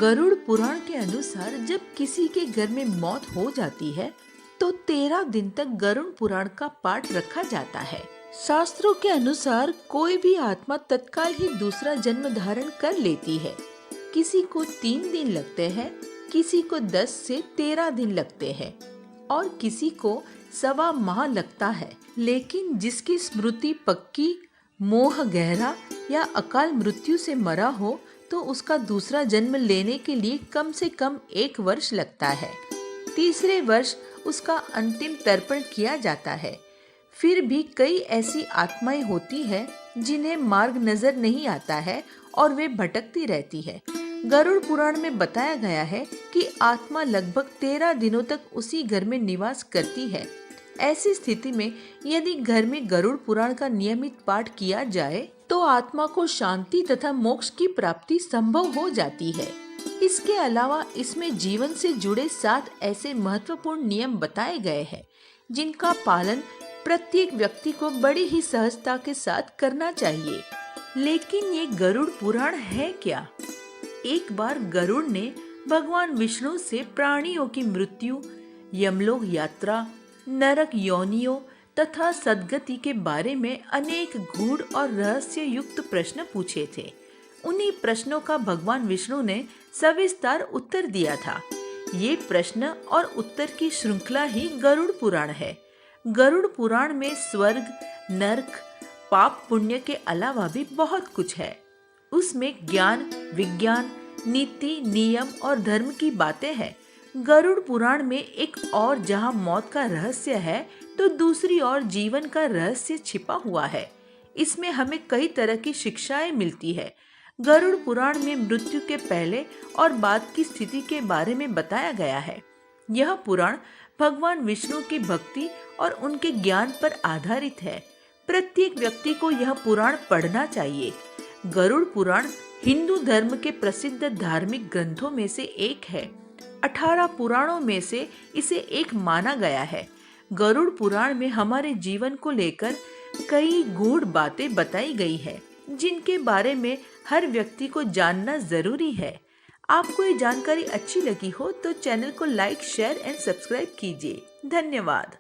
गरुड़ पुराण के अनुसार जब किसी के घर में मौत हो जाती है तो 13 दिन तक गरुड़ पुराण का पाठ रखा जाता है। शास्त्रों के अनुसार कोई भी आत्मा तत्काल ही दूसरा जन्म धारण कर लेती है। किसी को 3 दिन लगते हैं, किसी को 10 से 13 दिन लगते हैं और किसी को 1.25 माह लगता है। लेकिन जिसकी स्मृति पक्की, मोह गहरा या अकाल मृत्यु से मरा हो तो उसका दूसरा जन्म लेने के लिए कम से कम 1 वर्ष लगता है। तीसरे वर्ष उसका अंतिम तर्पण किया जाता है। फिर भी कई ऐसी आत्माएं होती है जिन्हें मार्ग नजर नहीं आता है और वे भटकती रहती है। गरुड़ पुराण में बताया गया है कि आत्मा लगभग 13 दिनों तक उसी घर में निवास करती है। ऐसी स्थिति में यदि घर में गरुड़ पुराण का नियमित पाठ किया जाए तो आत्मा को शांति तथा मोक्ष की प्राप्ति संभव हो जाती है। इसके अलावा इसमें जीवन से जुड़े 7 ऐसे महत्वपूर्ण नियम बताए गए हैं जिनका पालन प्रत्येक व्यक्ति को बड़ी ही सहजता के साथ करना चाहिए। लेकिन ये गरुड़ पुराण है क्या? एक बार गरुड़ ने भगवान विष्णु से प्राणियों की मृत्यु, यमलोक यात्रा, नरक योनियों तथा सद्गति के बारे में अनेक गूढ़ और रहस्य युक्त प्रश्न पूछे थे। उन्हीं प्रश्नों का भगवान विष्णु ने सविस्तार उत्तर दिया था। ये प्रश्न और उत्तर की श्रृंखला ही गरुड़ पुराण है। गरुड़ पुराण में स्वर्ग, नरक, पाप पुण्य के अलावा भी बहुत कुछ है। उसमें ज्ञान, विज्ञान, नीति, नियम और धर्म की बातें हैं। गरुड़ पुराण में एक और जहां मौत का रहस्य है तो दूसरी ओर जीवन का रहस्य छिपा हुआ है। इसमें हमें कई तरह की शिक्षाएं मिलती है। गरुड़ पुराण में मृत्यु के पहले और बाद की स्थिति के बारे में बताया गया है। यह पुराण भगवान विष्णु की भक्ति और उनके ज्ञान पर आधारित है। प्रत्येक व्यक्ति को यह पुराण पढ़ना चाहिए। गरुड़ पुराण हिंदू धर्म के प्रसिद्ध धार्मिक ग्रंथों में से एक है। 18 पुराणों में से इसे एक माना गया है। गरुड़ पुराण में हमारे जीवन को लेकर कई गूढ़ बातें बताई गई है जिनके बारे में हर व्यक्ति को जानना जरूरी है। आपको ये जानकारी अच्छी लगी हो तो चैनल को लाइक, शेयर एंड सब्सक्राइब कीजिए। धन्यवाद।